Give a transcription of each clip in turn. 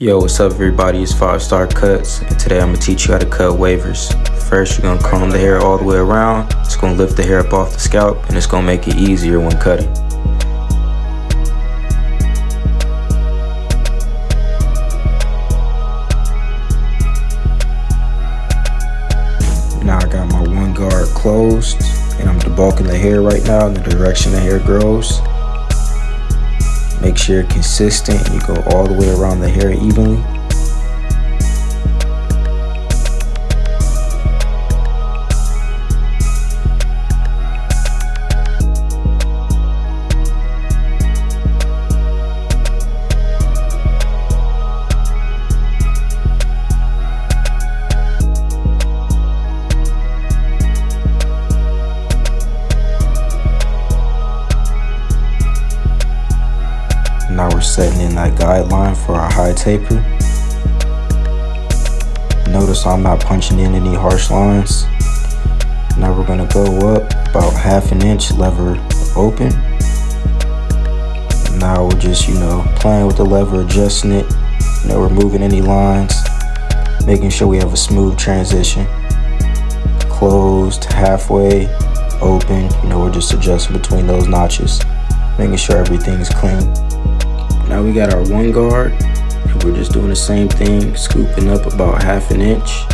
Yo, what's up everybody, it's 5-Star Cuts, and today I'm going to teach you how to cut wavers. First, you're going to comb the hair all the way around. It's going to lift the hair up off the scalp, and it's going to make it easier when cutting. Now I got my one guard closed, and I'm debulking the hair right now in the direction the hair grows. Make sure you're consistent and you go all the way around the hair evenly. Now we're setting in that guideline for our high taper. Notice I'm not punching in any harsh lines. Now we're going to go up about 1/2 inch, lever open. Now we're just, playing with the lever, adjusting it, removing any lines, making sure we have a smooth transition. Closed, halfway, open, we're just adjusting between those notches, making sure everything's clean. Now we got our one guard, and we're just doing the same thing, scooping up about 1/2 inch.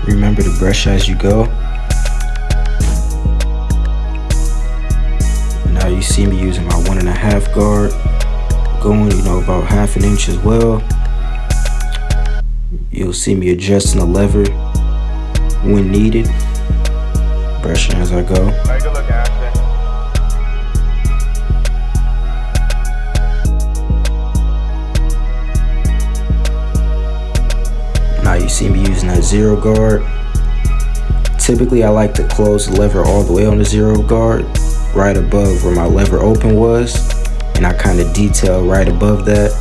Remember to brush as you go. Now you see me using my 1.5 guard, going about 1/2 inch as well. You'll see me adjusting the lever when needed, brushing as I go. Take a look, Ashley. Now you see me using that 0 guard. Typically I like to close the lever all the way on the 0 guard, right above where my lever open was, and I kind of detail right above that.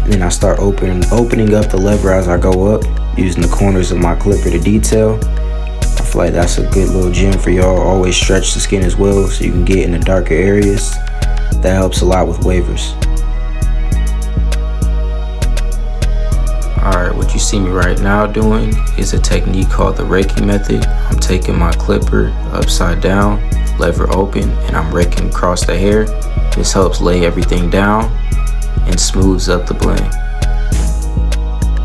And then I start opening up the lever as I go up, using the corners of my clipper to detail. I feel like that's a good little gem for y'all. Always stretch the skin as well so you can get in the darker areas. That helps a lot with wavers. Alright, what you see me right now doing is a technique called the raking method. I'm taking my clipper upside down, lever open, and I'm raking across the hair. This helps lay everything down and smooths up the blend.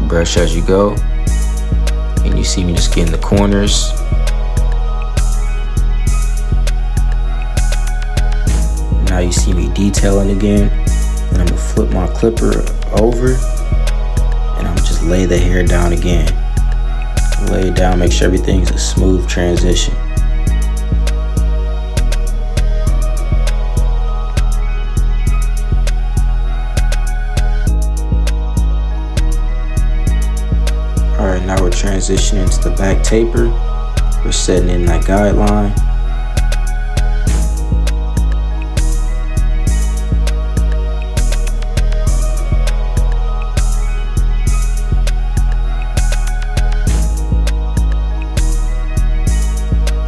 Brush as you go, and you see me just getting the corners. Now you see me detailing again, and I'm gonna flip my clipper over, and I'm just lay the hair down again. Lay it down, make sure everything's a smooth transition. Alright, now we're transitioning to the back taper. We're setting in that guideline.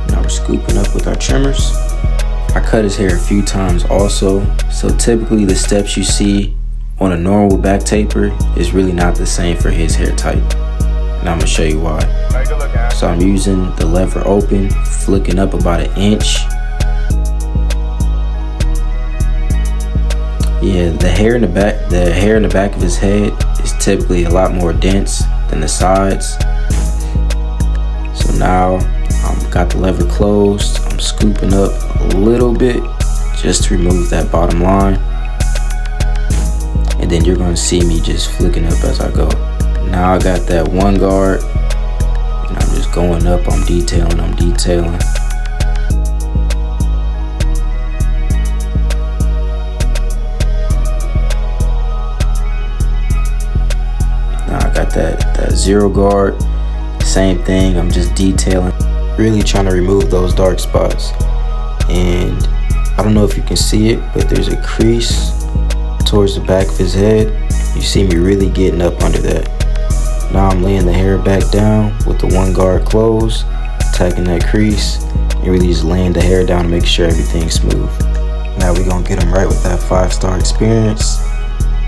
Now we're scooping up with our trimmers. I cut his hair a few times also, so typically the steps you see on a normal back taper is really not the same for his hair type. And I'm gonna show you why. So I'm using the lever open, flicking up about 1 inch. Yeah, the hair in the back of his head is typically a lot more dense than the sides. So now I've got the lever closed. I'm scooping up a little bit just to remove that bottom line. And then you're gonna see me just flicking up as I go. Now I got that one guard, and I'm just going up, I'm detailing. Now I got that 0 guard, same thing, I'm just detailing. Really trying to remove those dark spots. And I don't know if you can see it, but there's a crease towards the back of his head. You see me really getting up under that. Now I'm laying the hair back down with the one guard closed, attacking that crease and really just laying the hair down to make sure everything's smooth. Now we're gonna get them right with that 5-star experience.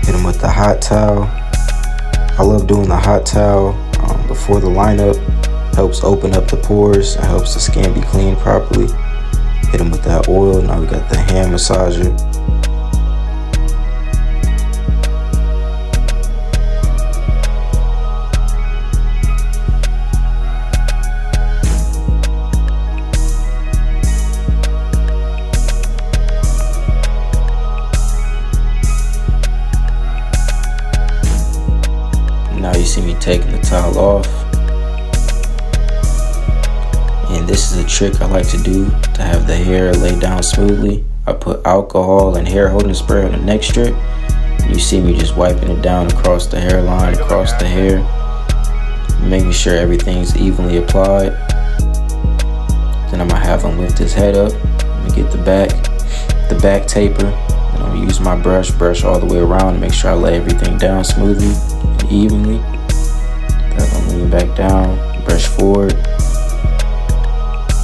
Hit them with the hot towel. I love doing the hot towel before the lineup. Helps open up the pores. It helps the skin be cleaned properly. Hit them with that oil. Now we got the hand massager. Now you see me taking the towel off. And this is a trick I like to do to have the hair lay down smoothly. I put alcohol and hair holding spray on the neck strip. You see me just wiping it down across the hairline, across the hair, making sure everything's evenly applied. Then I'm gonna have him lift his head up. I'm gonna get the back taper. And I'm gonna use my brush all the way around to make sure I lay everything down smoothly and evenly. Then I'm gonna lean back down, brush forward,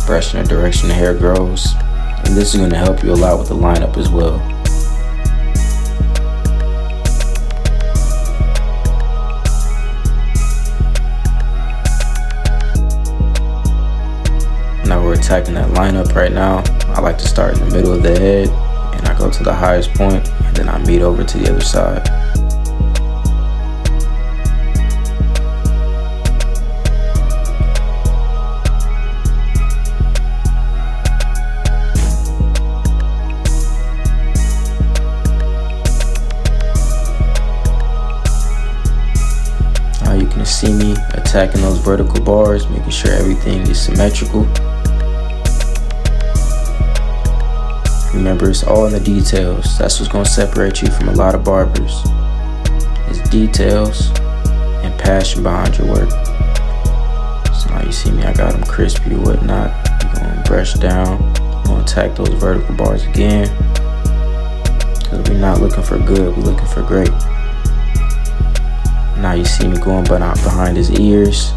brush in the direction the hair grows. And this is gonna help you a lot with the lineup as well. Now we're attacking that lineup right now. I like to start in the middle of the head and I go to the highest point and then I meet over to the other side. Now you can see me attacking those vertical bars, making sure everything is symmetrical. Remember, it's all in the details. That's what's gonna separate you from a lot of barbers. It's details and passion behind your work. So now you see me, I got them crispy or whatnot. I'm gonna brush down. I'm gonna attack those vertical bars again. Because we're not looking for good, we're looking for great. Now you see me going behind his ears.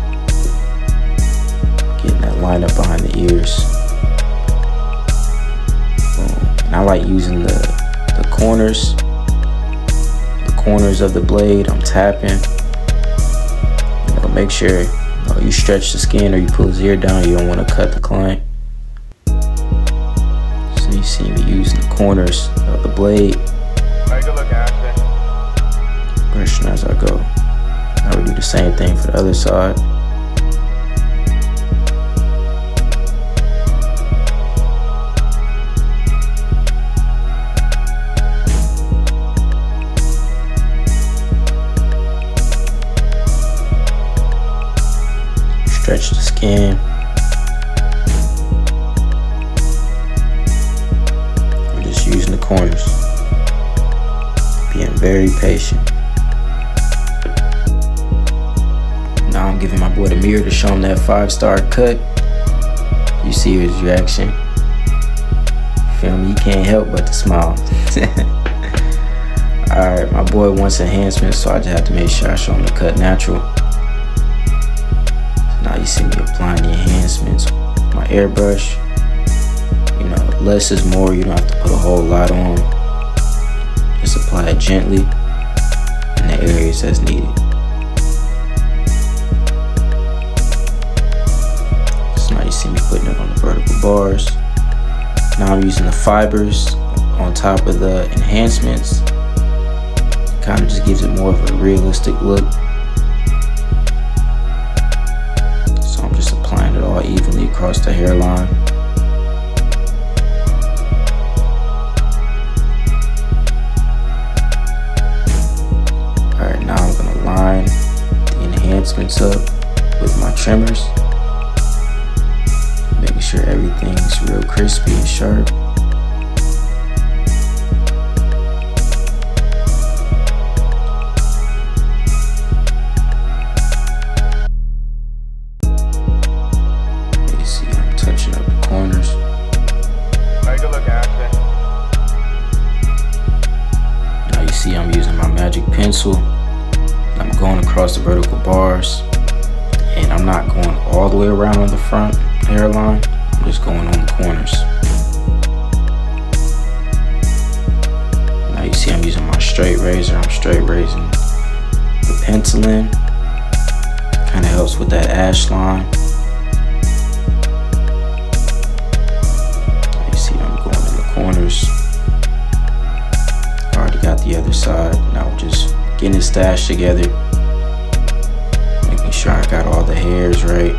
Getting that line up behind the ears. I like using the corners of the blade. I'm tapping. Make sure you stretch the skin or you pull his ear down. You don't want to cut the client. So you see me using the corners of the blade. Brushing as I go. I would do the same thing for the other side. Stretch the skin. I'm just using the corners. Being very patient. Now I'm giving my boy the mirror to show him that 5-star cut. You see his reaction. Feel me? You can't help but to smile. Alright, my boy wants enhancements, so I just have to make sure I show him the cut natural. Now you see me applying the enhancements with my airbrush. Less is more. You don't have to put a whole lot on. Just apply it gently in the areas that's needed. So now you see me putting it on the vertical bars. Now I'm using the fibers on top of the enhancements. It kind of just gives it more of a realistic look. Applying it all evenly across the hairline. Alright, now I'm going to line the enhancements up with my trimmers, making sure everything's real crispy and sharp. See, I'm using my magic pencil. I'm going across the vertical bars, and I'm not going all the way around on the front hairline. I'm just going on the corners. Now you see I'm using my straight razor. I'm straight raising the penciling. Kind of helps with that ash line. Now you see I'm going in the corners. Already got the other side. Now we're just getting it stashed together. Making sure I got all the hairs right.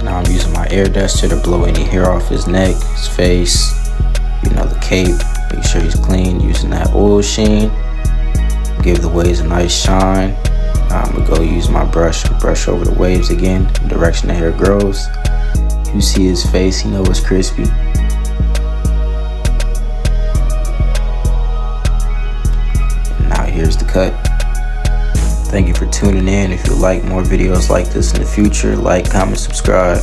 Now I'm using my air duster to blow any hair off his neck, his face, you know, the cape. Make sure he's clean, using that oil sheen. Give the waves a nice shine. Now I'm gonna go use my brush and brush over the waves again, the direction the hair grows. You see his face, you know it's crispy. And now here's the cut. Thank you for tuning in. If you like more videos like this in the future, like, comment, subscribe.